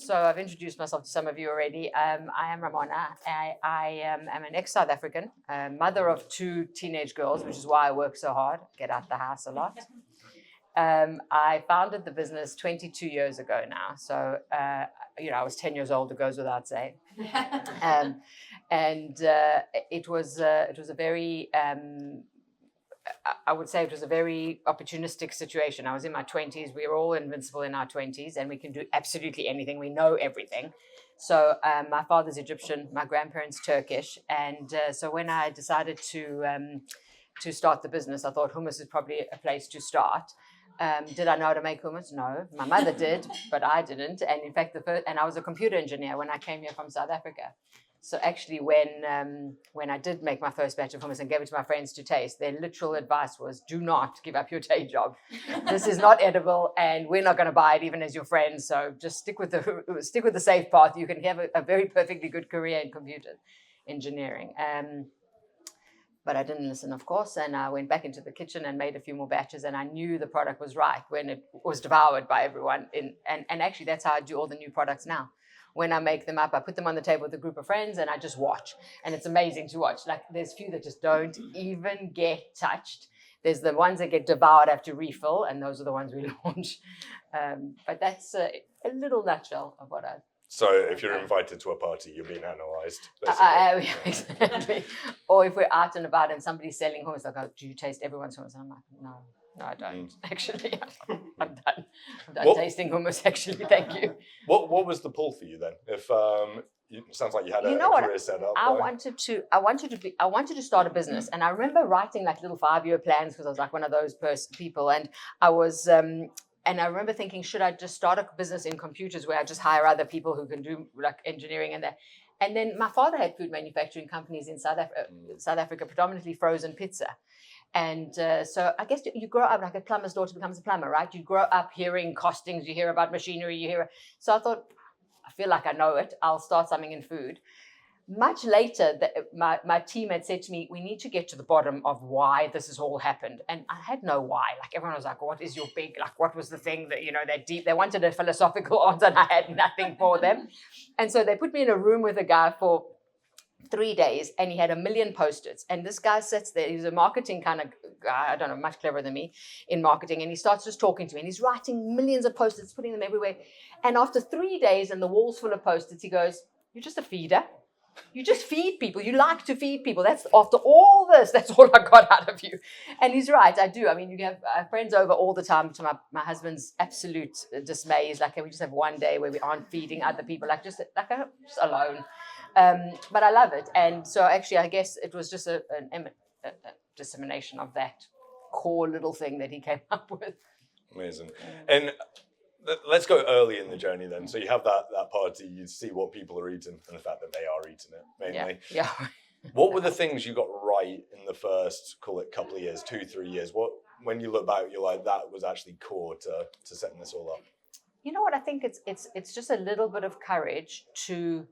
So I've introduced myself to some of you already. I am Ramona. I am an ex-South African, mother of 2 teenage girls, which is why I work so hard, get out the house a lot. I founded the business 22 years ago now. So, I was 10 years old, it goes without saying. It was a very... I would say it was a very opportunistic situation. I was in my 20s. We were all invincible in our 20s, and we can do absolutely anything. We know everything. So my father's Egyptian, my grandparents Turkish, and so when I decided to start the business, I thought hummus is probably a place to start. Did I know how to make hummus? No, my mother did, but I didn't. And in fact, I was a computer engineer when I came here from South Africa. So actually, when I did make my first batch of hummus and gave it to my friends to taste, their literal advice was, do not give up your day job. This is not edible, and we're not going to buy it even as your friends. So just stick with the safe path. You can have a very perfectly good career in computer engineering. But I didn't listen, of course, and I went back into the kitchen and made a few more batches, and I knew the product was right when it was devoured by everyone. And actually, that's how I do all the new products now. When I make them up, I put them on the table with a group of friends and I just watch. And it's amazing to watch. Like, there's few that just don't even get touched. There's the ones that get devoured, have to refill, and those are the ones we launch. But that's a little nutshell of what I... So if you're invited to a party, you're being analysed, Exactly. Or if we're out and about and somebody's selling hummus, they'll go, do you taste everyone's hummus? And I'm like, no, I don't. Actually, I'm done. I'm done tasting hummus, actually. Thank you. What was the pull for you then? If it sounds like you had a career set up. I wanted to start a business, and I remember writing like little 5-year plans because I was like one of those people, and I was. And I remember thinking, should I just start a business in computers where I just hire other people who can do like engineering and that? And then my father had food manufacturing companies in South Africa, predominantly frozen pizza. And so I guess you grow up like a plumber's daughter becomes a plumber, right? You grow up hearing costings, you hear about machinery, So I thought, I feel like I know it. I'll start something in food. Much later, my team had said to me, we need to get to the bottom of why this has all happened. And I had no why. Like, everyone was like, what is your big, like, what was the thing that, that deep? They wanted a philosophical answer, and I had nothing for them. And so they put me in a room with a guy for 3 days, and he had 1 million Post-its. And this guy sits there. He's a marketing kind of guy, I don't know, much cleverer than me in marketing. And he starts just talking to me, and he's writing millions of Post-its, putting them everywhere. And after 3 days and the walls full of Post-its, he goes, you're just a feeder. You just feed people. You like to feed people. That's after all this, that's all I got out of you. And he's right, I do. I mean, you have friends over all the time. To my husband's absolute dismay is like, can we just have one day where we aren't feeding other people, just alone? But I love it. And so actually, I guess it was just a dissemination of that core little thing that he came up with. Amazing. And let's go early in the journey then. So you have that party, you see what people are eating and the fact that they are eating it mainly. Yeah. What were the things you got right in the first, call it, couple of years, 2-3 years? What, when you look back, you're like, that was actually core to setting this all up? You know what? I think it's just a little bit of courage to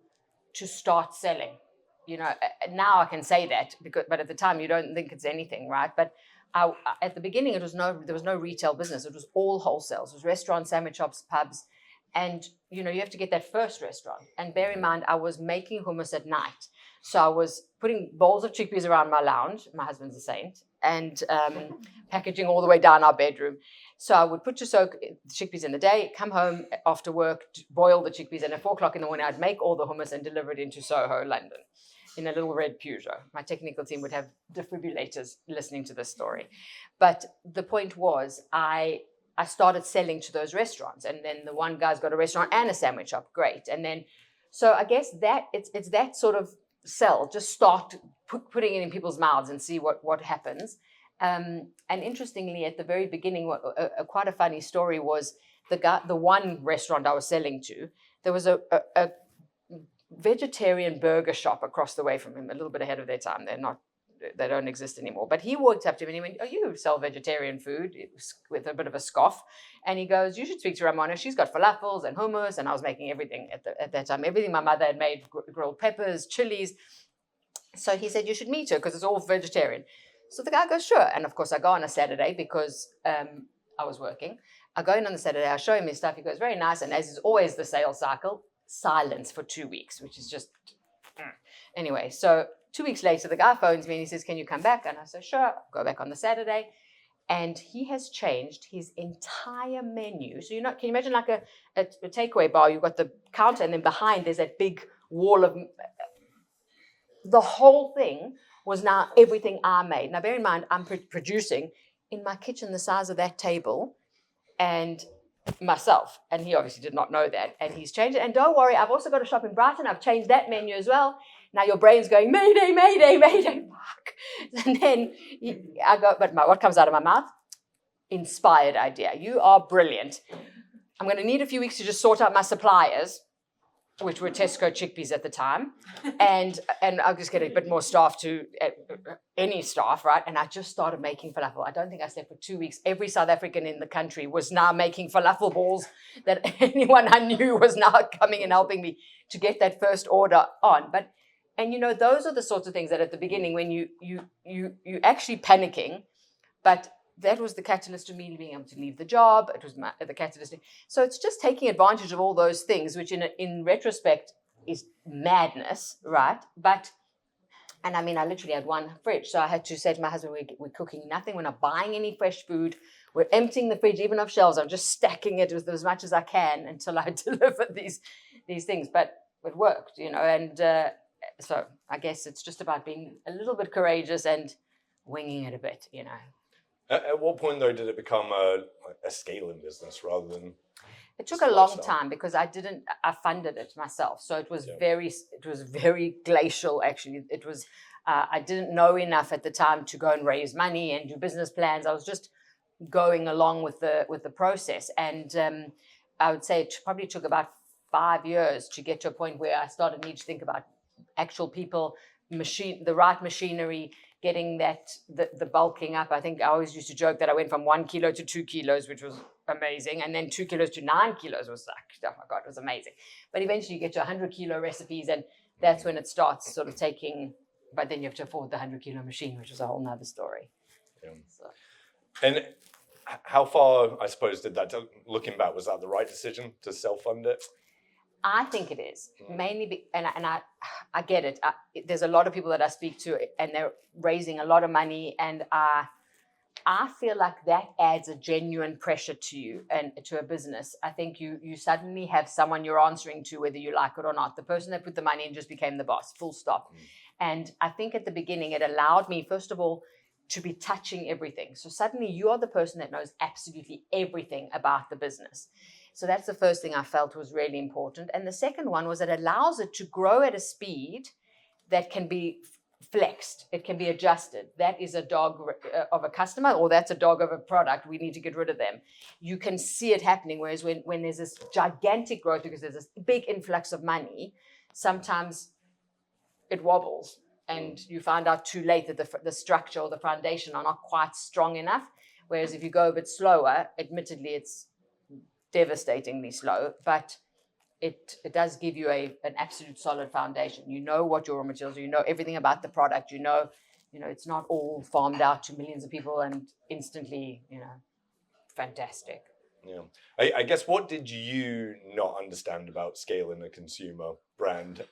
start selling. Now I can say that but at the time you don't think it's anything, right? But at the beginning, there was no retail business. It was all wholesale. It was restaurants, sandwich shops, pubs. And, you have to get that first restaurant. And bear in mind, I was making hummus at night. So I was putting bowls of chickpeas around my lounge. My husband's a saint. And packaging all the way down our bedroom. So I would put to soak chickpeas in the day, come home after work, boil the chickpeas. And at 4 o'clock in the morning, I'd make all the hummus and deliver it into Soho, London, in a little red Peugeot. My technical team would have defibrillators listening to this story. But the point was, I started selling to those restaurants. And then the one guy's got a restaurant and a sandwich shop. Great. And then, so I guess that it's that sort of sell. Just start putting it in people's mouths and see what happens. And interestingly, at the very beginning, quite a funny story was the one restaurant I was selling to, there was a vegetarian burger shop across the way from him, a little bit ahead of their time. They don't exist anymore. But he walked up to me and he went, oh, you sell vegetarian food? With a bit of a scoff. And he goes, you should speak to Ramona. She's got falafels and hummus. And I was making everything at that time. Everything my mother had made, grilled peppers, chilies. So he said, you should meet her because it's all vegetarian. So the guy goes, sure. And of course, I go on a Saturday because I was working. I go in on the Saturday, I show him his stuff. He goes, very nice. And as is always the sales cycle, silence for 2 weeks, which is just, anyway. So 2 weeks later, the guy phones me and he says, can you come back? And I say, sure. Go back on the Saturday. And he has changed his entire menu. So can you imagine like a takeaway bar? You've got the counter and then behind there's that big wall of, the whole thing was now everything I made. Now bear in mind, I'm producing in my kitchen the size of that table and myself. And he obviously did not know that. And he's changed it. And don't worry, I've also got a shop in Brighton. I've changed that menu as well. Now your brain's going, Mayday, Mayday, Mayday, fuck. And then I go, but what comes out of my mouth? Inspired idea. You are brilliant. I'm going to need a few weeks to just sort out my suppliers, which were Tesco chickpeas at the time. And I'll just get a bit more staff to, any staff, right? And I just started making falafel. I don't think I slept for 2 weeks. Every South African in the country was now making falafel balls that anyone I knew was now coming and helping me to get that first order on. And those are the sorts of things that at the beginning when you actually panicking, but that was the catalyst to me being able to leave the job. It was the catalyst. So it's just taking advantage of all those things, which in retrospect is madness, right? And I mean, I literally had one fridge. So I had to say to my husband, we're cooking nothing. We're not buying any fresh food. We're emptying the fridge, even of shelves. I'm just stacking it with as much as I can until I deliver these things. But it worked, and so I guess it's just about being a little bit courageous and winging it a bit, At what point, though, did it become a scaling business rather than? It took a long time because I funded it myself. So it was very glacial, actually. It was, I didn't know enough at the time to go and raise money and do business plans. I was just going along with the process. And I would say it probably took about 5 years to get to a point where I started needing to think about actual people, the right machinery, getting the bulking up. I think I always used to joke that I went from 1 kilo to 2 kilos, which was amazing. And then 2 kilos to 9 kilos was like, oh my God, it was amazing. But eventually you get to 100 kilo recipes and that's when it starts sort of taking, but then you have to afford the 100 kilo machine, which is a whole nother story. Yeah. So. And how far, I suppose, did that, looking back, was that the right decision to self-fund it? I think it is mainly, and I get it. There's a lot of people that I speak to, and they're raising a lot of money, and I feel like that adds a genuine pressure to you and to a business. I think you suddenly have someone you're answering to, whether you like it or not. The person that put the money in just became the boss, full stop. And I think at the beginning it allowed me, first of all, to be touching everything. So suddenly you are the person that knows absolutely everything about the business. So that's the first thing I felt was really important. And the second one was it allows it to grow at a speed that can be flexed. It can be adjusted. That is a dog of a customer, or that's a dog of a product. We need to get rid of them. You can see it happening. Whereas when there's this gigantic growth because there's this big influx of money, sometimes it wobbles. And you find out too late that the structure or the foundation are not quite strong enough. Whereas if you go a bit slower, admittedly, it's devastatingly slow, but it does give you an absolute solid foundation. You know what your raw materials are, you know everything about the product, you know it's not all farmed out to millions of people and instantly, fantastic. Yeah. I guess, what did you not understand about scaling a consumer brand?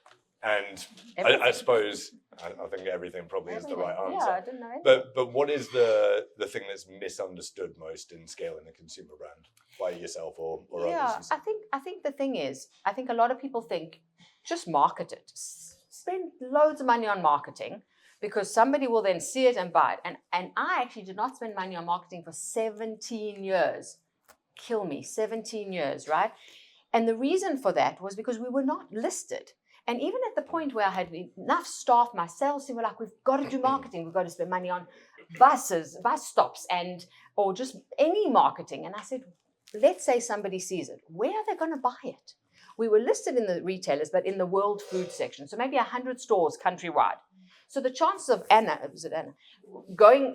And I suppose, I think everything probably is the right answer. Yeah, I didn't know anything. But what is the thing that's misunderstood most in scaling a consumer brand by yourself or others? I think the thing is, I think a lot of people think, just market it. Spend loads of money on marketing because somebody will then see it and buy it. And I actually did not spend money on marketing for 17 years. Kill me, 17 years, right? And the reason for that was because we were not listed. And even at the point where I had enough staff, my sales team were like, we've got to do marketing. We've got to spend money on bus stops or just any marketing. And I said, let's say somebody sees it. Where are they going to buy it? We were listed in the retailers, but in the world food section. So maybe 100 stores countrywide. So the chances of Anna,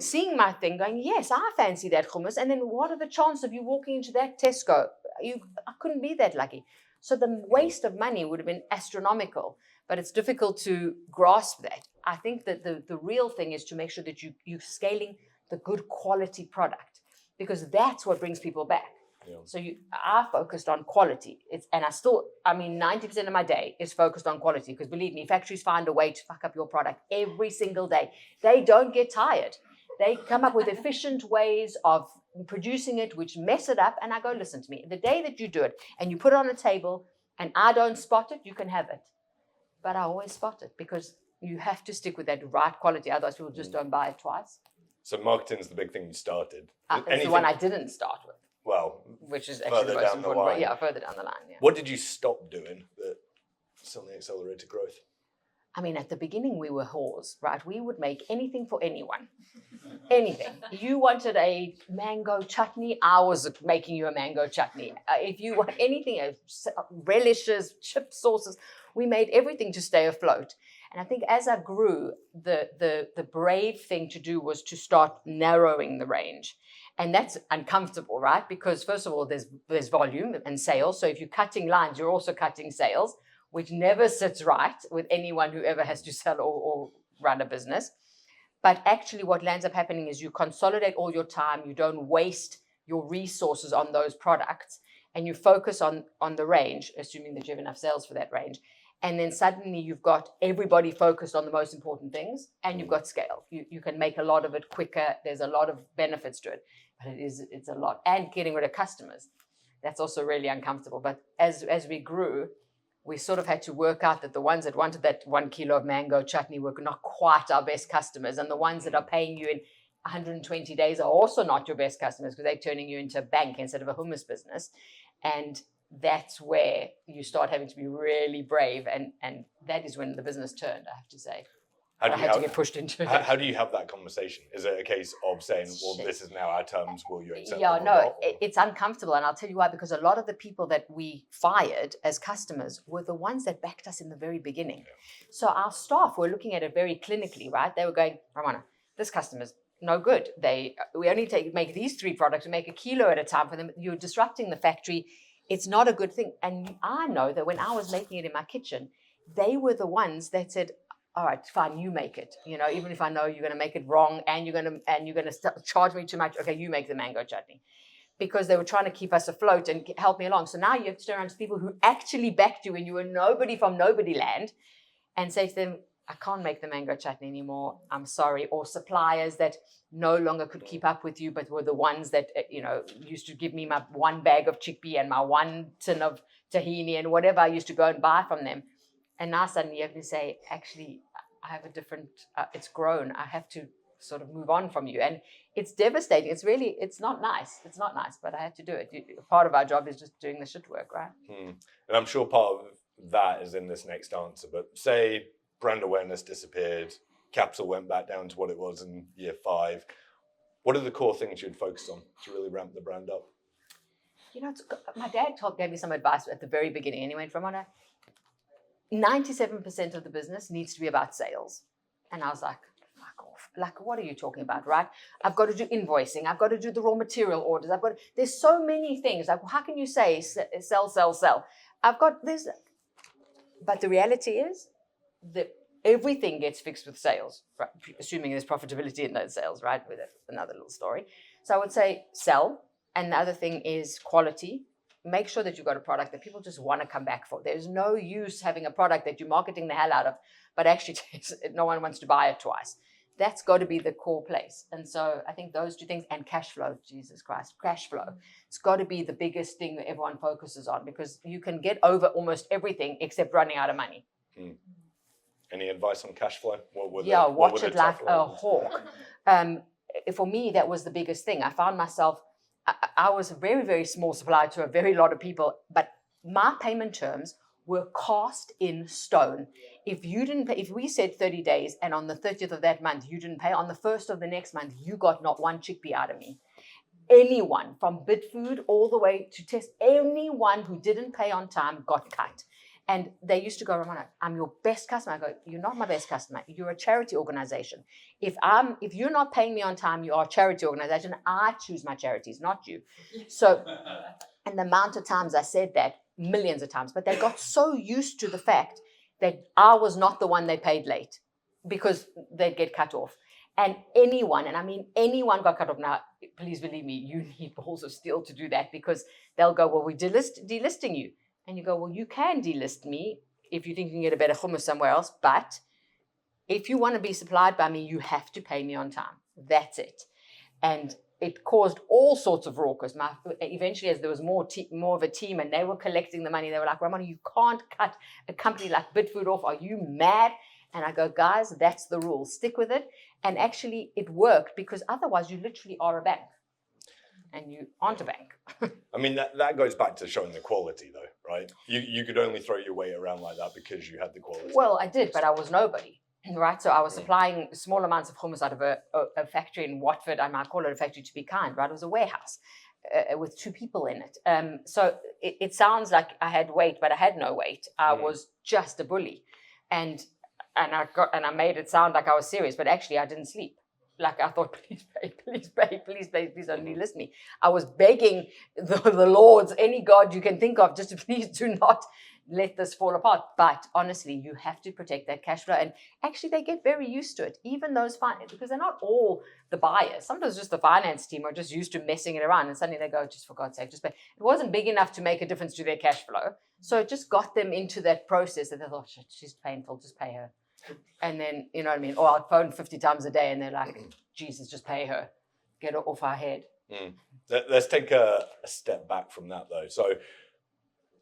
seeing my thing, going, yes, I fancy that hummus. And then what are the chances of you walking into that Tesco? I couldn't be that lucky. So the waste of money would have been astronomical, but it's difficult to grasp that. I think that the real thing is to make sure that you're scaling the good quality product. because that's what brings people back. Yeah. So I focused on quality. 90% of my day is focused on quality, because believe me, factories find a way to fuck up your product every single day. They don't get tired. They come up with efficient ways of producing it, which mess it up. And I go, listen to me, the day that you do it and you put it on a table and I don't spot it, you can have it. But I always spot it, because you have to stick with that right quality. Otherwise people just don't buy it twice. So marketing's the big thing you started. It's the one I didn't start with. Well, which is actually the most important. line. Yeah, further down the line. Yeah. What did you stop doing that suddenly accelerated growth? I mean, at the beginning, we were whores, right? We would make anything for anyone. Anything. You wanted a mango chutney, I was making you a mango chutney. If you want anything, relishes, chip sauces, we made everything to stay afloat. And I think as I grew, the brave thing to do was to start narrowing the range. And that's uncomfortable, right? Because first of all, there's volume and sales. So if you're cutting lines, you're also cutting sales, which never sits right with anyone who ever has to sell or run a business. But actually what ends up happening is you consolidate all your time. You don't waste your resources on those products, and you focus on the range, assuming that you have enough sales for that range. And then suddenly you've got everybody focused on the most important things, and you've got scale. You can make a lot of it quicker. There's a lot of benefits to it, but it's a lot. And getting rid of customers, that's also really uncomfortable. But as we grew, we sort of had to work out that the ones that wanted that 1 kilo of mango chutney were not quite our best customers. And the ones that are paying you in 120 days are also not your best customers, because they're turning you into a bank instead of a hummus business. And that's where you start having to be really brave. And that is when the business turned, I have to say. I had to get pushed into it. How do you have that conversation? Is it a case of saying, well, this is now our terms, will you accept Yeah, them no, or not? it's uncomfortable. And I'll tell you why, because a lot of the people that we fired as customers were the ones that backed us in the very beginning. Yeah. So our staff were looking at it very clinically, right? They were going, Ramona, this customer's no good. We only make these 3 products, we make 1 kilo at a time for them. You're disrupting the factory. It's not a good thing. And I know that when I was making it in my kitchen, they were the ones that said, all right, fine, you make it. You know, even if I know you're going to make it wrong and you're going to charge me too much, okay, you make the mango chutney. Because they were trying to keep us afloat and help me along. So now you have to turn around to people who actually backed you when you were nobody from nobody land and say to them, I can't make the mango chutney anymore. I'm sorry. Or suppliers that no longer could keep up with you, but were the ones that, used to give me my 1 bag of chickpea and my 1 tin of tahini and whatever I used to go and buy from them. And now suddenly you have to say, actually, I have a different, it's grown. I have to sort of move on from you. And it's devastating. It's not nice. It's not nice, but I had to do it. Part of our job is just doing the shit work, right? And I'm sure part of that is in this next answer, but say brand awareness disappeared, capital went back down to what it was in year 5. What are the core things you'd focus on to really ramp the brand up? My dad gave me some advice at the very beginning, and he went, Ramona, 97% of the business needs to be about sales. And I was like, fuck off. Like, what are you talking about, right? I've got to do invoicing. I've got to do the raw material orders. There's so many things. Like, how can you say sell? I've got this. But the reality is that everything gets fixed with sales, right? Assuming there's profitability in those sales, right? With another little story. So I would say sell. And the other thing is quality. Make sure that you've got a product that people just want to come back for. There's no use having a product that you're marketing the hell out of, but actually no one wants to buy it twice. That's got to be the core place. And so I think those 2 things, and cash flow, Jesus Christ, cash flow. It's got to be the biggest thing that everyone focuses on, because you can get over almost everything except running out of money. Any advice on cash flow? Watch it like a hawk. For me, that was the biggest thing. I found myself, I was a very, very small supplier to a very lot of people, but my payment terms were cast in stone. If you didn't pay, if we said 30 days and on the 30th of that month you didn't pay, on the 1st of the next month you got not 1 chickpea out of me. Anyone from Bitfood all the way to Tesco, anyone who didn't pay on time got cut. And they used to go, Ramona, I'm your best customer. I go, you're not my best customer. You're a charity organization. If you're not paying me on time, you are a charity organization. I choose my charities, not you. So, and the amount of times I said that, millions of times, but they got so used to the fact that I was not the one they paid late, because they'd get cut off. And anyone, and I mean anyone, got cut off. Now, please believe me, you need balls of steel to do that, because they'll go, well, we're delisting you. And you go, well, you can delist me if you think you can get a better hummus somewhere else. But if you want to be supplied by me, you have to pay me on time. That's it. And it caused all sorts of raucous. Eventually, as there was more of a team and they were collecting the money, they were like, Ramona, you can't cut a company like Bitfood off. Are you mad? And I go, guys, that's the rule. Stick with it. And actually, it worked, because otherwise you literally are a bank. And you aren't a bank. I mean, that goes back to showing the quality, though, right? You could only throw your weight around like that because you had the quality. Well, I did, but I was nobody. Right, so I was supplying small amounts of hummus out of a factory in Watford. I might call it a factory to be kind, right? It was a warehouse with 2 people in it. So it sounds like I had weight, but I had no weight. I was just a bully, and I made it sound like I was serious, but actually I didn't sleep. Like I thought, please pay, please only listen me. I was begging the Lords, any God you can think of, just to please do not let this fall apart. But honestly, you have to protect that cash flow. And actually, they get very used to it. Even those because they're not all the buyers. Sometimes just the finance team are just used to messing it around, and suddenly they go, just for God's sake, just pay. It wasn't big enough to make a difference to their cash flow, so it just got them into that process that they thought, shit, she's painful, just pay her. And then, you know what I mean? Or I'll phone 50 times a day and they're like, Jesus, just pay her. Get her off our head. Let's take a step back from that, though. So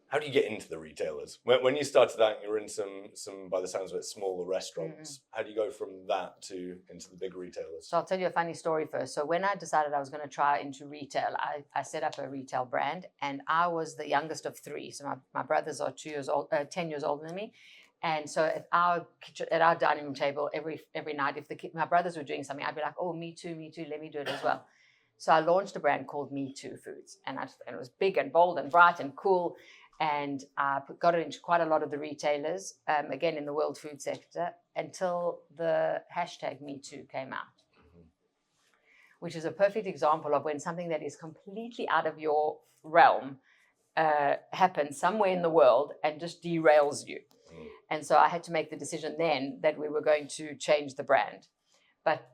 how do you get into the retailers? When you started out, you were in some, by the sounds of it, smaller restaurants. How do you go from that into the big retailers? So I'll tell you a funny story first. So when I decided I was going to try into retail, I set up a retail brand, and I was the youngest of 3. So my brothers are 10 years older than me. And so at our dining room table, every night, if my brothers were doing something, I'd be like, oh, me too, let me do it as well. So I launched a brand called Me Too Foods, and it was big and bold and bright and cool. And I got it into quite a lot of the retailers, again, in the world food sector, until the hashtag Me Too came out, which is a perfect example of when something that is completely out of your realm happens somewhere in the world and just derails you. And so I had to make the decision then that we were going to change the brand. But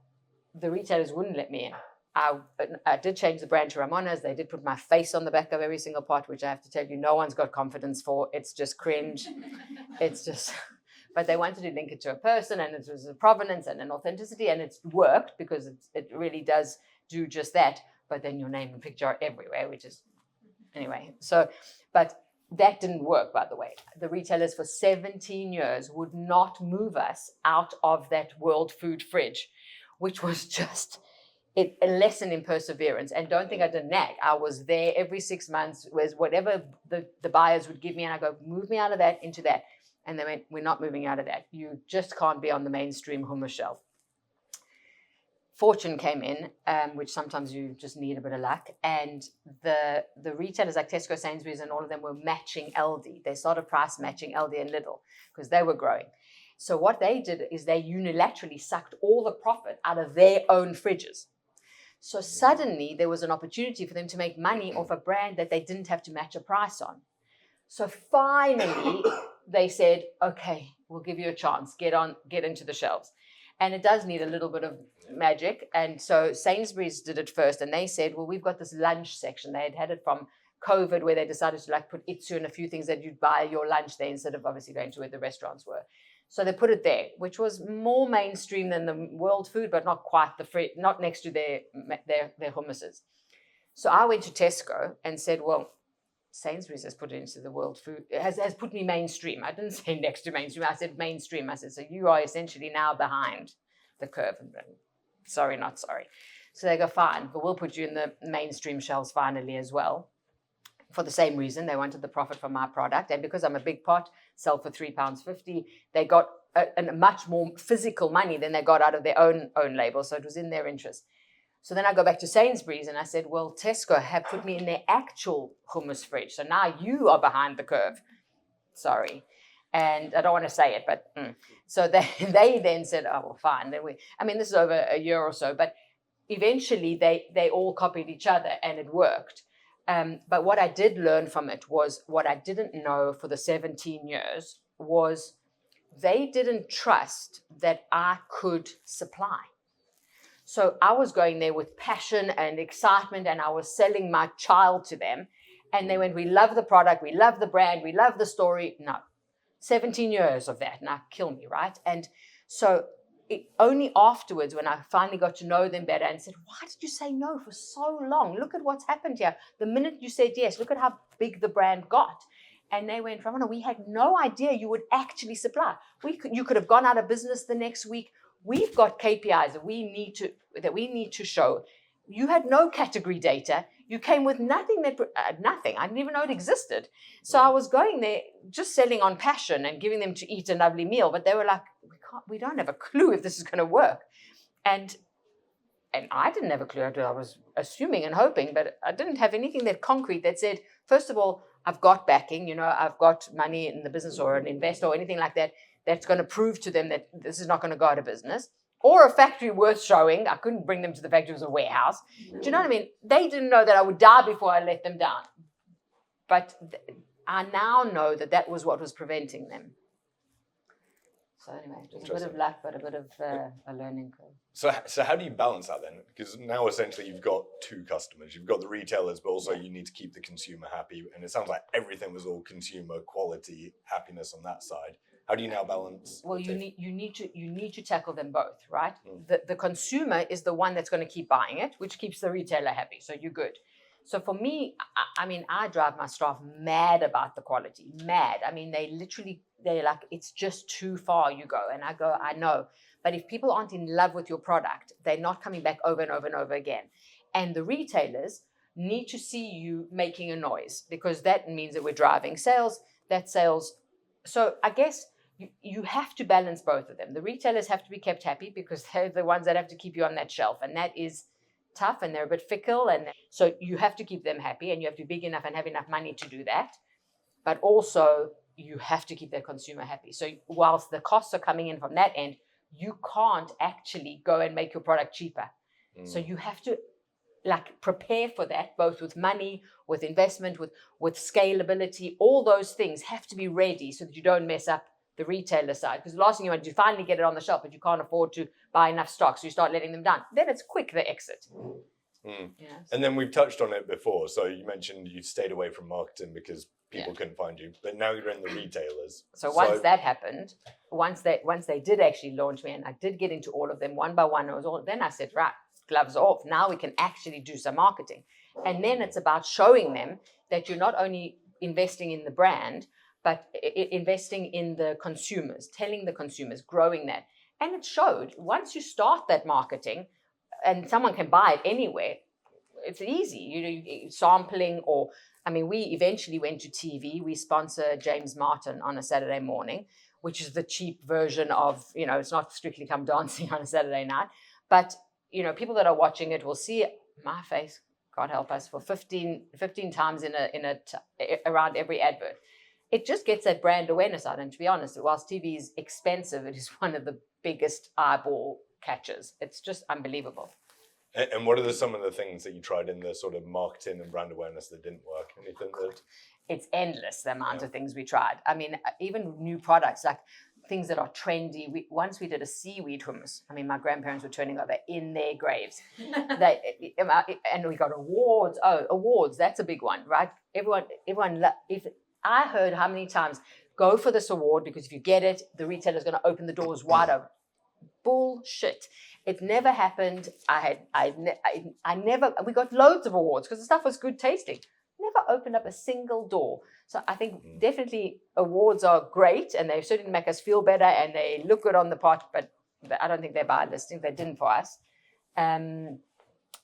the retailers wouldn't let me in. I did change the brand to RAMONA'S. They did put my face on the back of every single pot, which I have to tell you, no one's got confidence for. It's just cringe. It's just, but they wanted to link it to a person, and it was a provenance and an authenticity, and it's worked because it really does do just that. But then your name and picture are everywhere, which is, anyway. So, but that didn't work, by the way. The retailers for 17 years would not move us out of that world food fridge, which was just a lesson in perseverance. And don't think I didn't nag. I was there every 6 months, was whatever the buyers would give me, and I go, move me out of that into that. And they went, we're not moving out of that. You just can't be on the mainstream hummus shelf. Fortune came in, which sometimes you just need a bit of luck. And the retailers like Tesco, Sainsbury's, and all of them were matching Aldi. They started price matching Aldi and Lidl because they were growing. So what they did is they unilaterally sucked all the profit out of their own fridges. So suddenly there was an opportunity for them to make money off a brand that they didn't have to match a price on. So finally they said, okay, we'll give you a chance. Get into the shelves. And it does need a little bit of magic. And so Sainsbury's did it first, and they said, well, we've got this lunch section. They had it from COVID, where they decided to put itsu and a few things that you'd buy your lunch there instead of obviously going to where the restaurants were. So they put it there, which was more mainstream than the world food, but not quite not next to their hummuses. So I went to Tesco and said, well, Sainsbury's has put it into the world food, has put me mainstream. I didn't say next to mainstream. I said mainstream. I said, so you are essentially now behind the curve. Sorry, not sorry. So they go, fine, but we'll put you in the mainstream shelves finally as well. For the same reason, they wanted the profit from my product. And because I'm a big pot, sell for £3.50, they got a much more physical money than they got out of their own label. So it was in their interest. So then I go back to Sainsbury's and I said, well, Tesco have put me in their actual hummus fridge. So now you are behind the curve. Sorry. And I don't want to say it, but so they then said, oh, well, fine. Then this is over a year or so, but eventually they all copied each other and it worked. But what I did learn from it was what I didn't know for the 17 years was they didn't trust that I could supply. So I was going there with passion and excitement, and I was selling my child to them. And they went, we love the product, we love the brand, we love the story. No, 17 years of that, now kill me, right? And so only afterwards, when I finally got to know them better and said, why did you say no for so long? Look at what's happened here. The minute you said yes, look at how big the brand got. And they went, Ramona, we had no idea you would actually supply. You could have gone out of business the next week. We've got KPIs that we need to show. You had no category data. You came with nothing nothing. I didn't even know it existed. So I was going there just selling on passion and giving them to eat a lovely meal. But they were like, we don't have a clue if this is going to work. And I didn't have a clue. I was assuming and hoping, but I didn't have anything that concrete that said, first of all, I've got backing, I've got money in the business or an investor or anything like that that's going to prove to them that this is not going to go out of business, or a factory worth showing. I couldn't bring them to the factory, it was a warehouse. Do you know what I mean? They didn't know that I would die before I let them down. But I now know that was what was preventing them. So anyway, it was a bit of luck, but a bit of a learning curve. So how do you balance that then? Because now essentially you've got two customers. You've got the retailers, but also you need to keep the consumer happy. And it sounds like everything was all consumer quality, happiness on that side. How do you now balance? Well, you need to tackle them both, right? The consumer is the one that's going to keep buying it, which keeps the retailer happy. So you're good. So for me, I drive my staff mad about the quality, mad. I mean, they're like, it's just too far you go. And I go, I know. But if people aren't in love with your product, they're not coming back over and over and over again. And the retailers need to see you making a noise, because that means that we're driving sales, So I guess you have to balance both of them. The retailers have to be kept happy because they're the ones that have to keep you on that shelf. And that is tough, and they're a bit fickle. And so you have to keep them happy, and you have to be big enough and have enough money to do that. But also you have to keep their consumer happy. So whilst the costs are coming in from that end, you can't actually go and make your product cheaper. So you have to prepare for that, both with money, with investment, with scalability. All those things have to be ready so that you don't mess up the retailer side. Because the last thing you want to do, finally get it on the shelf, but you can't afford to buy enough stock, so you start letting them down. Then it's quick, the exit. And then we've touched on it before. So you mentioned you stayed away from marketing because people couldn't find you, but now you're in the retailers. So once that happened, once they did actually launch me, and I did get into all of them one by one, then I said, right, gloves off. Now we can actually do some marketing. And then it's about showing them that you're not only investing in the brand, but investing in the consumers, telling the consumers, growing that. And it showed. Once you start that marketing, and someone can buy it anywhere, it's easy. Sampling, we eventually went to TV. We sponsor James Martin on a Saturday morning, which is the cheap version of, it's not Strictly Come Dancing on a Saturday night. But, people that are watching it will see my face, God help us, for 15 times around every advert. It just gets that brand awareness out. And to be honest, whilst TV is expensive, it is one of the biggest eyeball catchers. It's just unbelievable. And what are some of the things that you tried in the sort of marketing and brand awareness that didn't work? Anything that... It's endless, the amount of things we tried. I mean, even new products, like things that are trendy. Once we did a seaweed hummus. I mean, my grandparents were turning over in their graves. And we got awards. Oh, awards, that's a big one, right? Everyone, if I heard how many times, go for this award because if you get it, the retailer's going to open the doors wide open. Bullshit. It never happened. We got loads of awards because the stuff was good tasting. Never opened up a single door. So I think definitely awards are great and they certainly make us feel better and they look good on the pot, but I don't think they're buy listing. They didn't for us. And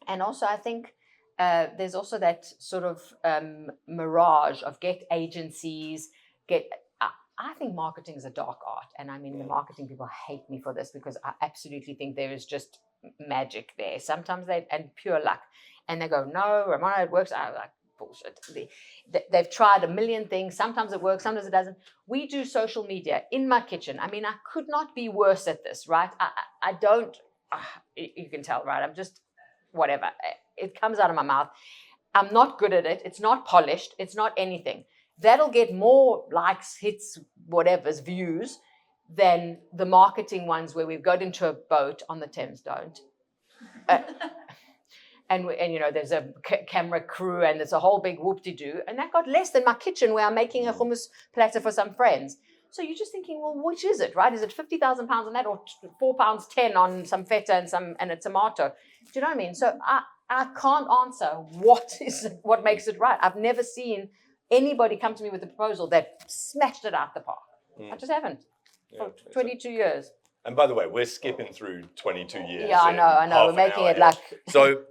also I think there's also that sort of mirage of get agencies, I think marketing is a dark art. And I mean, the marketing people hate me for this because I absolutely think there is just magic there. Sometimes and pure luck. And they go, no, Ramona, it works. I'm like, bullshit. They've tried a million things. Sometimes it works, sometimes it doesn't. We do social media in my kitchen. I mean, I could not be worse at this, right? I don't, you can tell, right? I'm just, whatever. It comes out of my mouth. I'm not good at it. It's not polished. It's not anything. That'll get more likes, hits, whatever's views than the marketing ones where we've got into a boat on the Thames. Don't. And there's a camera crew and there's a whole big whoop-de-doo. And that got less than my kitchen where I'm making a hummus platter for some friends. So you're just thinking, well, which is it, right? Is it 50,000 pounds on that or £4.10 on some feta and a tomato? Do you know what I mean? So I can't answer what makes it right. I've never seen anybody come to me with a proposal that smashed it out the park. I just haven't. For 22 years. And by the way, we're skipping through 22 years. Yeah, I know. We're making it like... So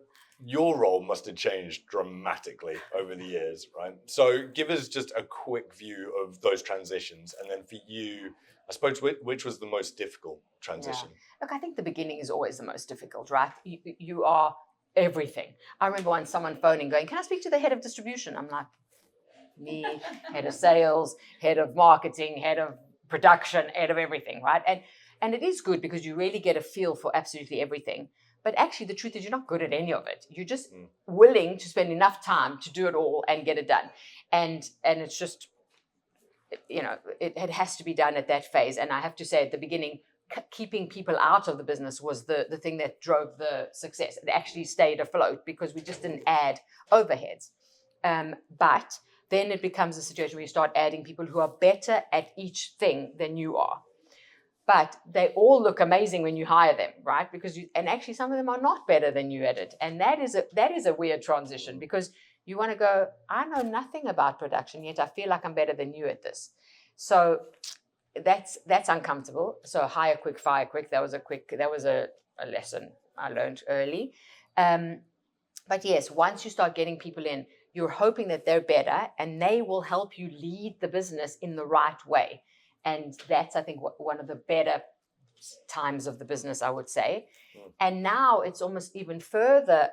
your role must have changed dramatically over the years, right? So give us just a quick view of those transitions. And then for you, I suppose, which was the most difficult transition? Yeah. Look, I think the beginning is always the most difficult, right? You are everything. I remember once someone phoning going, can I speak to the head of distribution? I'm like, me, head of sales, head of marketing, head of production, head of everything, right? And it is good because you really get a feel for absolutely everything. But actually, the truth is you're not good at any of it. You're just willing to spend enough time to do it all and get it done. And it's just, it has to be done at that phase. And I have to say at the beginning, keeping people out of the business was the thing that drove the success. It actually stayed afloat because we just didn't add overheads. But then it becomes a situation where you start adding people who are better at each thing than you are. But they all look amazing when you hire them, right? And actually some of them are not better than you at it. And that is a weird transition because you want to go, I know nothing about production, yet I feel like I'm better than you at this. So that's uncomfortable. So hire quick, fire quick. That was a lesson I learned early. But yes, once you start getting people in, you're hoping that they're better and they will help you lead the business in the right way. And that's, I think, one of the better times of the business, I would say. And now it's almost even further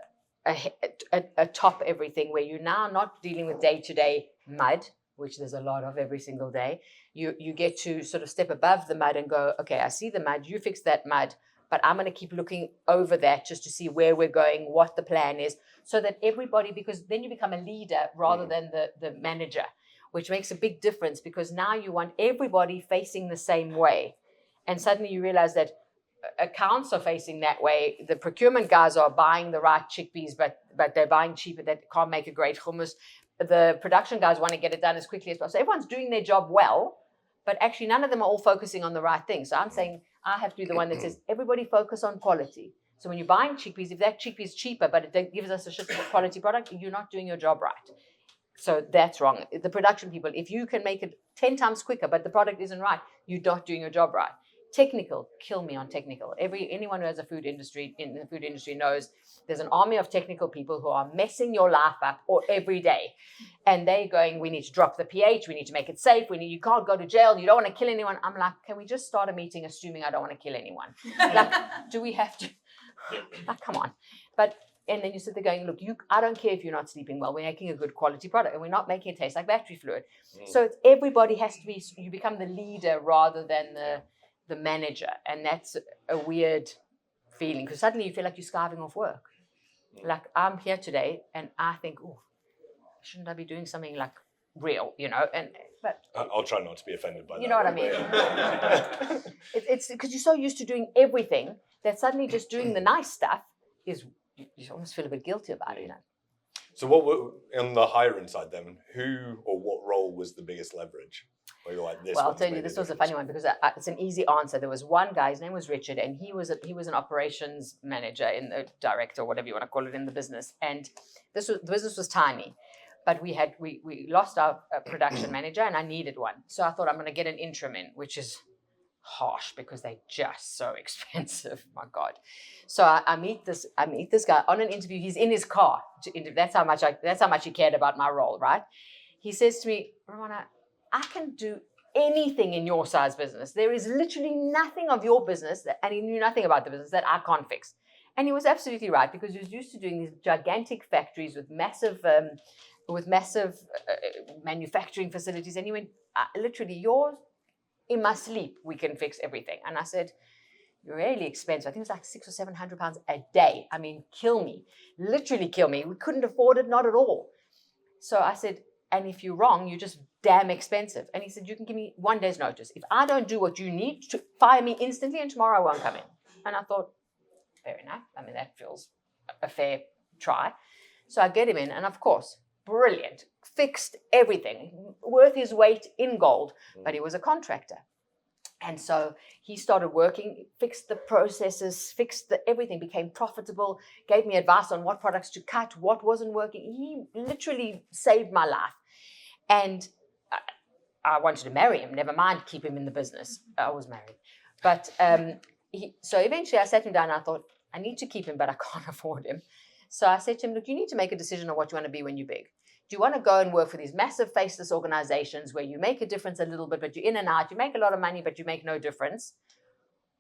atop everything where you're now not dealing with day-to-day mud, which there's a lot of every single day. You get to sort of step above the mud and go, okay, I see the mud, you fix that mud, but I'm going to keep looking over that just to see where we're going, what the plan is, so that everybody, because then you become a leader rather than the manager, which makes a big difference because now you want everybody facing the same way. And suddenly you realize that accounts are facing that way. The procurement guys are buying the right chickpeas, but they're buying cheaper, that can't make a great hummus. The production guys want to get it done as quickly as possible. So everyone's doing their job well, but actually none of them are all focusing on the right thing. So I'm saying I have to be the one that says, everybody focus on quality. So when you're buying chickpeas, if that chickpea is cheaper, but it gives us a shit quality product, you're not doing your job right. So that's wrong. The production people, if you can make it 10 times quicker, but the product isn't right, you're not doing your job right. Technical, kill me on technical. Anyone who has in the food industry knows there's an army of technical people who are messing your life up every day. And they're going, we need to drop the pH, we need to make it safe, you can't go to jail, you don't want to kill anyone. I'm like, can we just start a meeting assuming I don't want to kill anyone? Like, do we have to? Like, come on. And then you sit there going, look, I don't care if you're not sleeping well. We're making a good quality product and we're not making it taste like battery fluid. So everybody has to be, you become the leader rather than the manager. And that's a weird feeling because suddenly you feel like you're starving off work. Like I'm here today and I think, oh, shouldn't I be doing something like real, but I'll try not to be offended by that. You know what I mean? It's because you're so used to doing everything that suddenly just doing the nice stuff is, you almost feel a bit guilty about it, So what were, on the hiring side then, who or what role was the biggest leverage? Where you're like, I'll tell you, this was a funny one because it's an easy answer. There was one guy, his name was Richard, and he was an operations manager, in the director, whatever you want to call it, in the business. And the business was tiny, but we lost our production manager, and I needed one. So I thought I'm going to get an interim in, which is harsh because they're just so expensive. My God. So I meet this guy on an interview. He's in his car to interview. That's how much he cared about my role, right? He says to me, Ramona, I can do anything in your size business. There is literally nothing of your business and he knew nothing about the business that I can't fix. And he was absolutely right because he was used to doing these gigantic factories with massive manufacturing facilities. And he went, literally, yours, in my sleep, we can fix everything. And I said, you're really expensive. I think it was like £600 or £700 a day. I mean, kill me, literally kill me. We couldn't afford it, not at all. So I said, and if you're wrong, you're just damn expensive. And he said, you can give me 1 day's notice. If I don't do what you need, to fire me instantly and tomorrow I won't come in. And I thought, fair enough. I mean, that feels a fair try. So I get him in, and of course, brilliant, fixed everything, worth his weight in gold, but he was a contractor. And so he started working, fixed the processes, fixed everything, became profitable, gave me advice on what products to cut, what wasn't working. He literally saved my life. And I wanted to marry him, never mind keep him in the business. I was married. But so eventually I sat him down and I thought, I need to keep him, but I can't afford him. So I said to him, look, you need to make a decision on what you want to be when you're big. Do you want to go and work for these massive faceless organizations where you make a difference a little bit, but you're in and out, you make a lot of money, but you make no difference?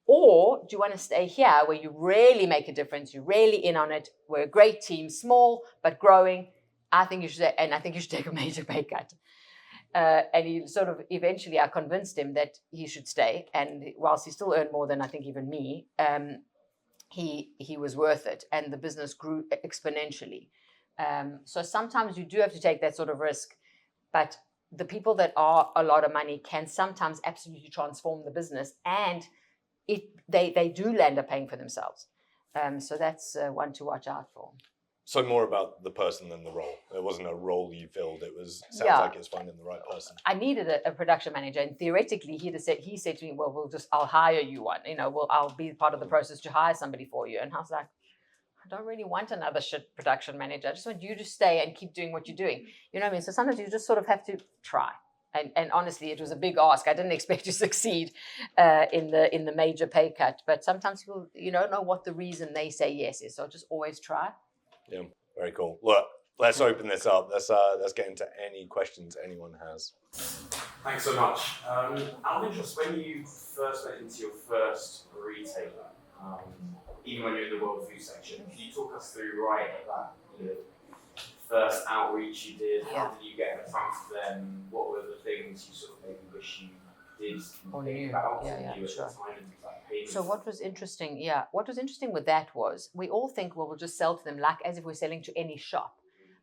Or do you want to stay here where you really make a difference, you're really in on it, we're a great team, small but growing? I think you should take a major pay cut. And he sort of, eventually I convinced him that he should stay. And whilst he still earned more than I think even me, he was worth it. And the business grew exponentially. So sometimes you do have to take that sort of risk, but the people that are a lot of money can sometimes absolutely transform the business, and they do land up paying for themselves. So that's one to watch out for. So more about the person than the role. It wasn't a role you filled. It was sounds like it's finding the right person. I needed a production manager, and theoretically he said to me, well, I'll hire you one. I'll be part of the process to hire somebody for you. And I was like, I don't really want another shit production manager. I just want you to stay and keep doing what you're doing. You know what I mean? So sometimes you just sort of have to try. And honestly, it was a big ask. I didn't expect to succeed in the major pay cut. But sometimes people, don't know what the reason they say yes is. So just always try. Yeah, very cool. Look, let's open this up. Let's get into any questions anyone has. Thanks so much. Out of interest, when you first went into your first retailer, even when you're in the world food section, can you talk us through that first outreach you did? How did you get in front of them? What were the things you sort of maybe wish you did think about? Sure. So what was interesting with that was we all think, well, we'll just sell to them like as if we're selling to any shop.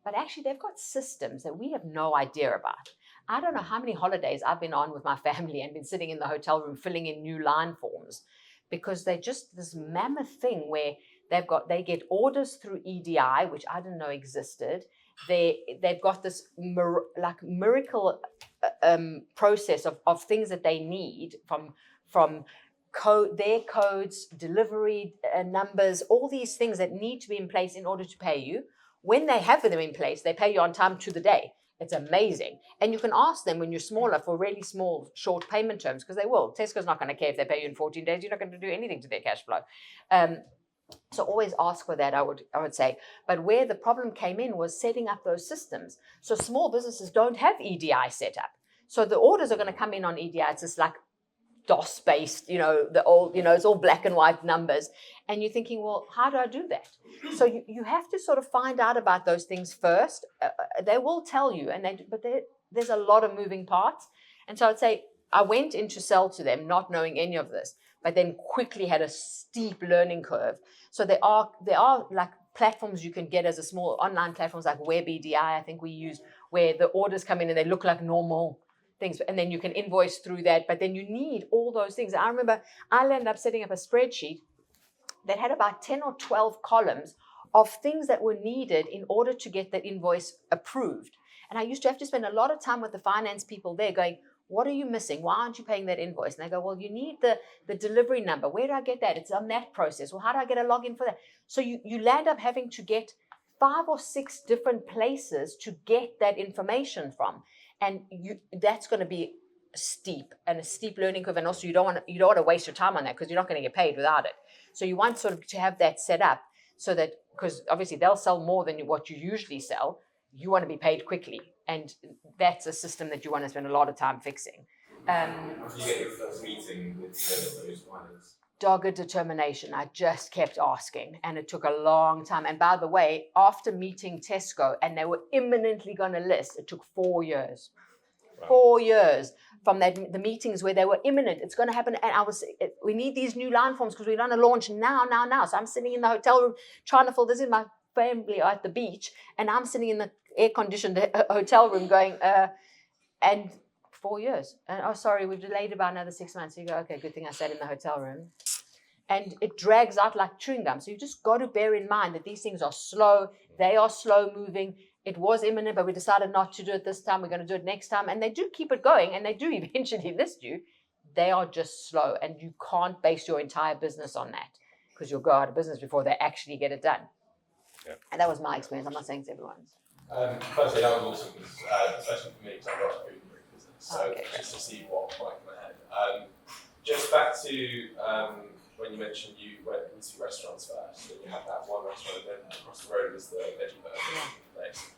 But actually, they've got systems that we have no idea about. I don't know how many holidays I've been on with my family and been sitting in the hotel room filling in new line forms, because they're just this mammoth thing where they get orders through EDI, which I didn't know existed. They've got this miracle process of things that they need from their codes, delivery numbers, all these things that need to be in place in order to pay you. When they have them in place, they pay you on time to the day. It's amazing. And you can ask them when you're smaller for really small, short payment terms, because they will. Tesco's not going to care if they pay you in 14 days. You're not going to do anything to their cash flow. So always ask for that, I would say. But where the problem came in was setting up those systems. So small businesses don't have EDI set up. So the orders are going to come in on EDI. It's just like DOS-based, it's all black and white numbers. And you're thinking, well, how do I do that? So you have to sort of find out about those things first. They will tell you, but there's a lot of moving parts. And so I'd say I went in to sell to them not knowing any of this, but then quickly had a steep learning curve. So there are like platforms you can get as a small online platforms like WebEDI, I think we use, where the orders come in and they look like normal things, and then you can invoice through that, but then you need all those things. I remember I ended up setting up a spreadsheet that had about 10 or 12 columns of things that were needed in order to get that invoice approved. And I used to have to spend a lot of time with the finance people there going, what are you missing? Why aren't you paying that invoice? And they go, well, you need the delivery number. Where do I get that? It's on that process. Well, how do I get a login for that? So you land up having to get 5 or 6 different places to get that information from. And that's going to be a steep learning curve. And also you don't want to waste your time on that, because you're not going to get paid without it. So you want sort of to have that set up so that, because obviously they'll sell more than what you usually sell. You want to be paid quickly. And that's a system that you want to spend a lot of time fixing. How did you get your first meeting with those finance? Dogged determination. I just kept asking, and it took a long time. And by the way, after meeting Tesco and they were imminently going to list, it took 4 years. Wow. 4 years from the meetings where they were imminent. It's going to happen. And we need these new line forms because we're going to launch now. So I'm sitting in the hotel room trying to fill this in. My family are at the beach, and I'm sitting in the air-conditioned hotel room going, and 4 years. And sorry, we've delayed about another 6 months. So you go, okay, good thing I sat in the hotel room. and it drags out like chewing gum. So you just got to bear in mind that these things are slow. They are slow moving. It was imminent, but we decided not to do it this time. We're going to do it next time. And they do keep it going, and they do eventually list you. They are just slow, and you can't base your entire business on that, because you'll go out of business before they actually get it done. Yeah. And that was my experience. I'm not saying it's everyone's. Firstly, that was awesome, because, especially for me, because I've got a food and drink business. So Okay, just to see what might come ahead. Just back to when you mentioned you went into restaurants first, and you had that one restaurant, and then across the road was the veggie burger place.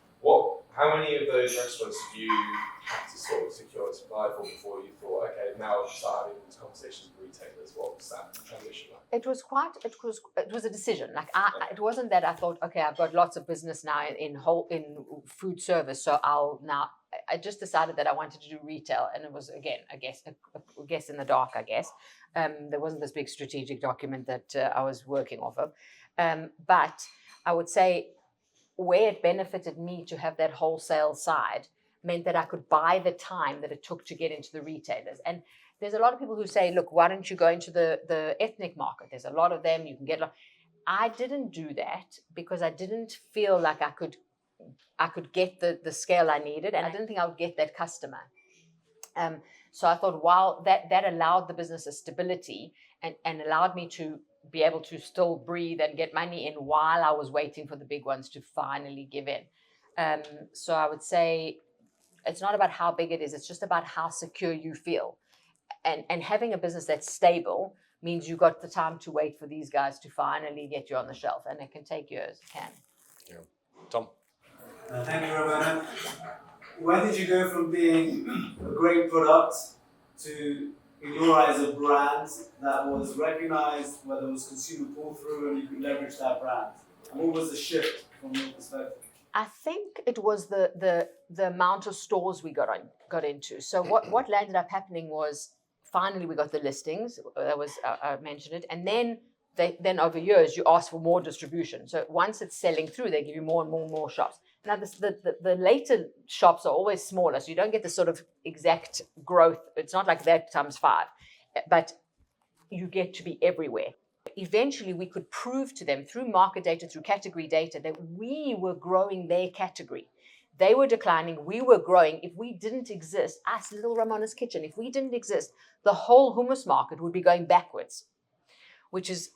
How many of those restaurants did you have to sort of secure a supply for before you thought, okay, now start having these conversations with retailers? What was that transition like? It was a decision. Like it wasn't that I thought, okay, I've got lots of business now in food service, so I just decided that I wanted to do retail, and it was, again, a guess in the dark, I guess. There wasn't this big strategic document that I was working off of, but I would say where it benefited me to have that wholesale side meant that I could buy the time that it took to get into the retailers. And there's a lot of people who say, look, why don't you go into the ethnic market? There's a lot of them, you can get a lot. I didn't do that because I didn't feel like I could get the scale I needed, and I didn't think I would get that customer. So I thought, while that allowed the business a stability and allowed me to be able to still breathe and get money in while I was waiting for the big ones to finally give in. So I would say it's not about how big it is, it's just about how secure you feel. And having a business that's stable means you got the time to wait for these guys to finally get you on the shelf, and it can take years. It can. Yeah. Tom? Thank you, Ramona. Where did you go from being a great product to, in your eyes, a brand that was recognized, where there was consumer pull-through and you could leverage that brand? And what was the shift from your perspective? I think it was the amount of stores we got into. So what landed up happening was, finally we got the listings. That was I mentioned it, and then over years you ask for more distribution. So once it's selling through, they give you more and more shops. Now the later shops are always smaller, so you don't get the sort of exact growth. It's not like that times 5, but you get to be everywhere. Eventually, we could prove to them through market data, through category data, that we were growing their category. They were declining, we were growing. If we didn't exist, us, little Ramona's Kitchen, if we didn't exist, the whole hummus market would be going backwards, which is,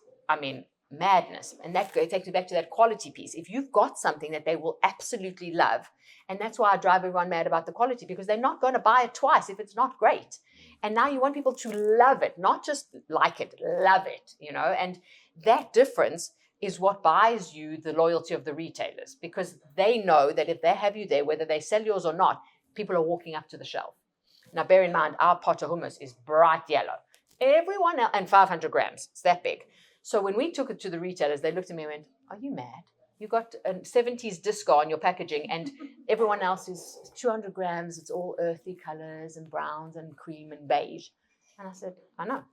madness. And that takes me back to that quality piece. If you've got something that they will absolutely love, and that's why I drive everyone mad about the quality, because they're not going to buy it twice if it's not great. And now you want people to love it, not just like it, love it, and that difference is what buys you the loyalty of the retailers, because they know that if they have you there, whether they sell yours or not, people are walking up to the shelf. Now, bear in mind, our pot of hummus is bright yellow. Everyone else, and 500 grams, it's that big. So when we took it to the retailers, they looked at me and went, are you mad? You got a 70s disco on your packaging, and everyone else is 200 grams. It's all earthy colors and browns and cream and beige. And I said, I know,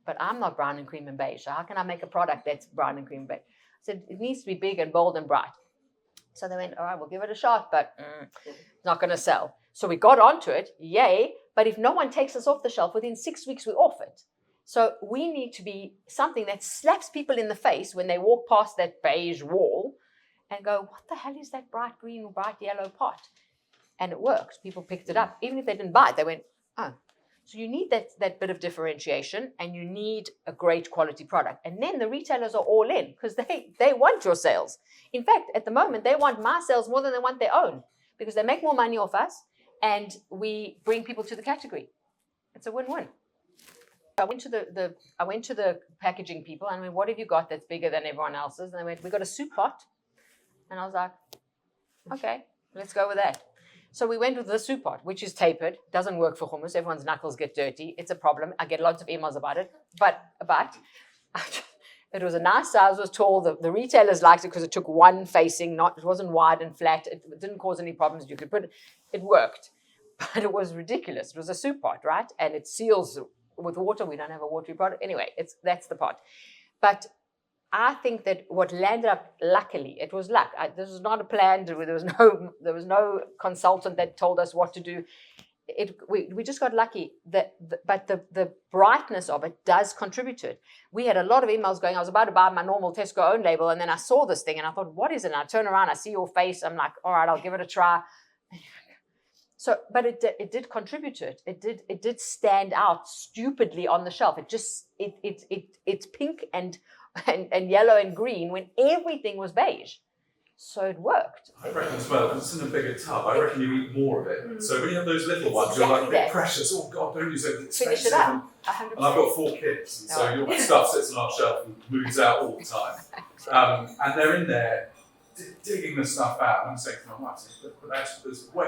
but I'm not brown and cream and beige. So how can I make a product that's brown and cream and beige? I said, it needs to be big and bold and bright. So they went, all right, we'll give it a shot, but it's not going to sell. So we got onto it, yay. But if no one takes us off the shelf, within 6 weeks, we're off it. So we need to be something that slaps people in the face when they walk past that beige wall and go, what the hell is that bright green or bright yellow pot? And it worked. People picked it up. Even if they didn't buy it, they went, oh. So you need that bit of differentiation, and you need a great quality product. And then the retailers are all in, because they want your sales. In fact, at the moment, they want my sales more than they want their own, because they make more money off us and we bring people to the category. It's a win-win. I went to the packaging people and I went, what have you got that's bigger than everyone else's? And they went, we got a soup pot. And I was like, okay, let's go with that. So we went with the soup pot, which is tapered, doesn't work for hummus. Everyone's knuckles get dirty. It's a problem. I get lots of emails about it. But it was a nice size, it was tall. The retailers liked it because it took one facing, it wasn't wide and flat. It didn't cause any problems. You could put it worked. But it was ridiculous. It was a soup pot, right? And it seals with water. We don't have a watery product. Anyway, that's the pot. But I think that what landed up, luckily, it was luck. This was not a plan. There was no consultant that told us what to do. we just got lucky but the brightness of it does contribute to it. We had a lot of emails going. I was about to buy my normal Tesco own label, and then I saw this thing and I thought, what is it? And I turn around, I see your face. I'm like, all right, I'll give it a try. So, but it did contribute to it. It did stand out stupidly on the shelf. It's pink and yellow and green when everything was beige. So it worked. I reckon as well, because it's in a bigger tub, I reckon you eat more of it. So when you have those little ones, you're like a bit precious. Oh God, don't use it. It's Finish expensive. it up. 100%. And I've got 4 kids, and so your stuff sits on our shelf and moves out all the time. And they're in there digging the stuff out. And I'm saying to my wife,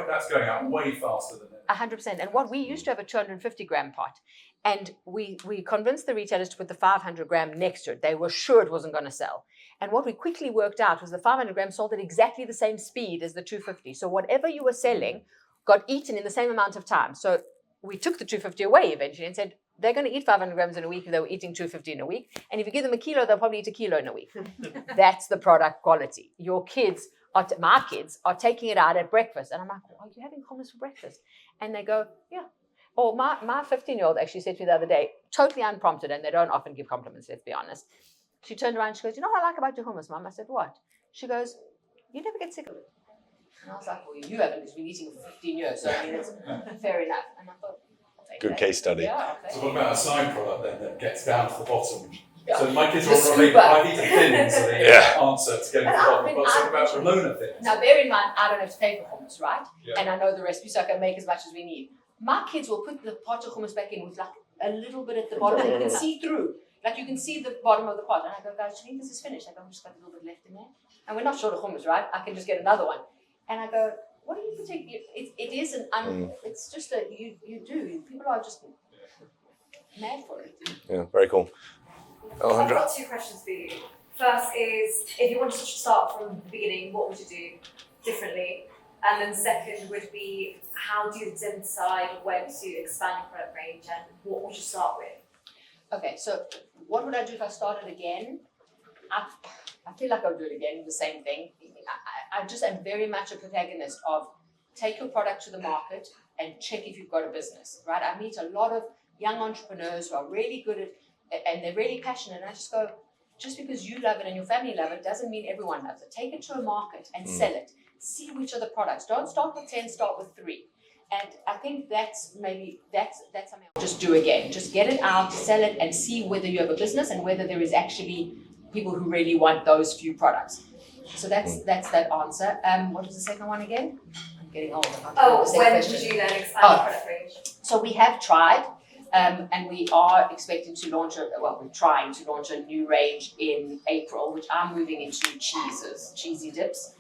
that's going out way faster than it. 100%. And what we used to have a 250 gram pot, and we convinced the retailers to put the 500 gram next to it. They were sure it wasn't going to sell. And what we quickly worked out was the 500 gram sold at exactly the same speed as the 250. So whatever you were selling got eaten in the same amount of time. So we took the 250 away eventually and said, they're going to eat 500 grams in a week if they were eating 250 in a week. And if you give them a kilo, they'll probably eat a kilo in a week. That's the product quality. Your kids, my kids, are taking it out at breakfast. And I'm like, are you having hummus for breakfast? And they go, yeah. Or my 15-year-old actually said to me the other day, totally unprompted, and they don't often give compliments, let's be honest. She turned around and she goes, you know what I like about your hummus, Mum? I said, what? She goes, you never get sick of it. And I was like, well, you haven't. It's been eating for 15 years. So, I mean, it's fair enough. And I thought, Good case study. Yeah, So what about a side product then that gets down to the bottom? Yeah. So my kids The are already, scooper. I've eaten thin, so they answer to get to the bottom. But what about Ramona thins? Now, bear in mind, I don't have to pay for hummus, right? Yeah. And I know the recipe, so I can make as much as we need. My kids will put the pot of hummus back in with like a little bit at the bottom. You can see through. Like you can see the bottom of the pot. And I go, guys, do you think this is finished? I go, I've just got a little bit left in there. And we're not short of hummus, right? I can just get another one. And I go, what do you think? It is it's just a, you do. People are just mad for it. Yeah, very cool. I've Alejandra. got 2 questions for you. First is, if you wanted to start from the beginning, what would you do differently? And then second would be, how do you then decide when to expand your product range and what would you start with? Okay, so what would I do if I started again? I feel like I would do it again, the same thing. I just am very much a protagonist of take your product to the market and check if you've got a business, right? I meet a lot of young entrepreneurs who are really good at, and they're really passionate. And I just go, just because you love it and your family love it doesn't mean everyone loves it. Take it to a market and sell it. See which are the products. Don't start with 10, start with 3. And I think that's something I'll just do again. Just get it out, sell it, and see whether you have a business and whether there is actually people who really want those few products. So that's that answer. What was the second one again? I'm getting old. When would you then expand your product range? So we have tried, and we are expecting to launch we're trying to launch a new range in April, which I'm moving into cheesy dips.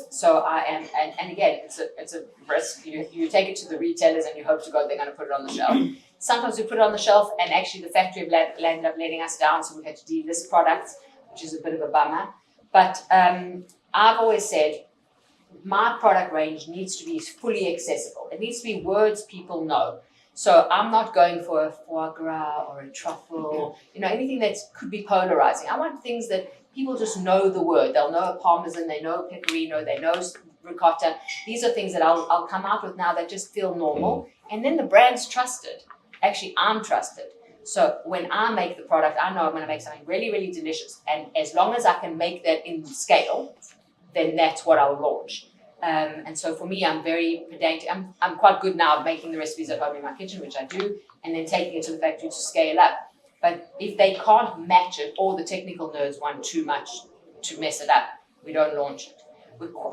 So I am, and again, it's a risk. You take it to the retailers and you hope to God they're going to put it on the shelf. Sometimes we put it on the shelf and actually the factory landed up letting us down, so we've had to delist products, which is a bit of a bummer. But I've always said my product range needs to be fully accessible. It needs to be words people know. So I'm not going for a foie gras or a truffle, anything that could be polarizing. I want things that people just know the word. They'll know a parmesan, they know pecorino, they know ricotta. These are things that I'll come out with now that just feel normal. And then the brand's trusted. Actually, I'm trusted. So when I make the product, I know I'm going to make something really, really delicious. And as long as I can make that in scale, then that's what I'll launch. And so for me, I'm very pedantic. I'm quite good now at making the recipes at home in my kitchen, which I do, and then taking it to the factory to scale up. But if they can't match it, or the technical nerds want too much to mess it up, we don't launch it.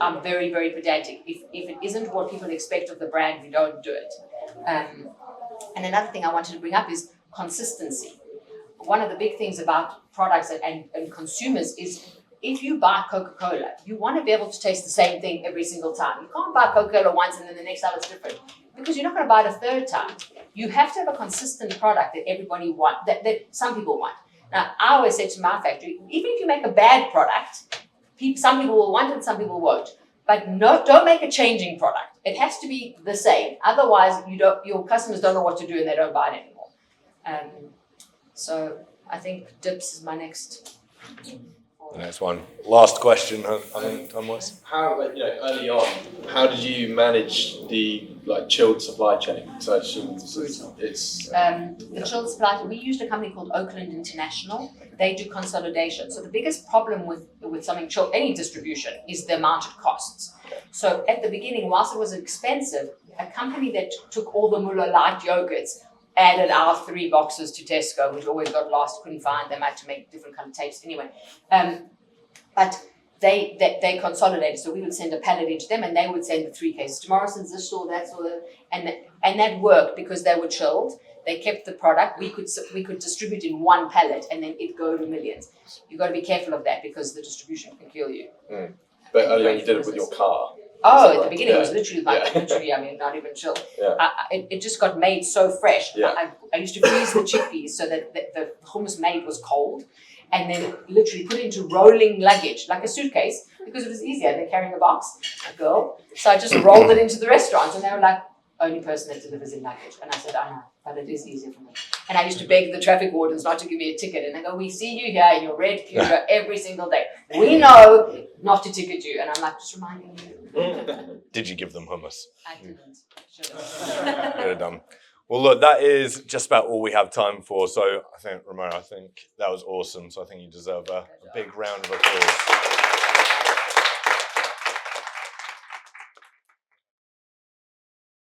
I'm very, very pedantic. If it isn't what people expect of the brand, we don't do it. And another thing I wanted to bring up is consistency. One of the big things about products and consumers is if you buy Coca-Cola, you want to be able to taste the same thing every single time. You can't buy Coca-Cola once and then the next time it's different, because you're not going to buy it a third time. You have to have a consistent product that everybody wants, that some people want. Now, I always say to my factory, even if you make a bad product, some people will want it, some people won't. But don't make a changing product. It has to be the same. Otherwise, your customers don't know what to do and they don't buy it anymore. So I think dips is my next. The next one. Last question, I think, time-wise. How, like, early on, how did you manage the chilled supply chain? So I assume it's The chilled supply chain, we used a company called Oakland International. They do consolidation. So the biggest problem with something chilled, any distribution, is the amount it costs. So at the beginning, whilst it was expensive, a company that took all the Muller light yogurts added our 3 boxes to Tesco, which always got lost, couldn't find them, had to make different kind of tapes anyway. But they consolidated, so we would send a pallet into them, and they would send the 3 cases to Morrison's, this store, that store, and that worked because they were chilled. They kept the product. We could distribute in 1 pallet, and then it'd go to millions. You've got to be careful of that because the distribution can kill you. But early on, you did it with your car. Oh, at the beginning it was literally not even chilled. Yeah. It just got made so fresh. Yeah. I used to freeze the chickpeas so that the hummus made was cold, and then literally put it into rolling luggage, like a suitcase, because it was easier than carrying a box, a girl. So I just rolled it into the restaurants, and they were like, only person that delivers in luggage. And I said, I know, but it is easier for me. And I used to beg the traffic wardens not to give me a ticket. And they go, we see you here in your red Peugeot every single day. We know not to ticket you. And I'm like, just reminding you. Did you give them hummus? I didn't. Should have. Good done. Well, look, that is just about all we have time for. So I think, Ramona, that was awesome. So I think you deserve a big round of applause.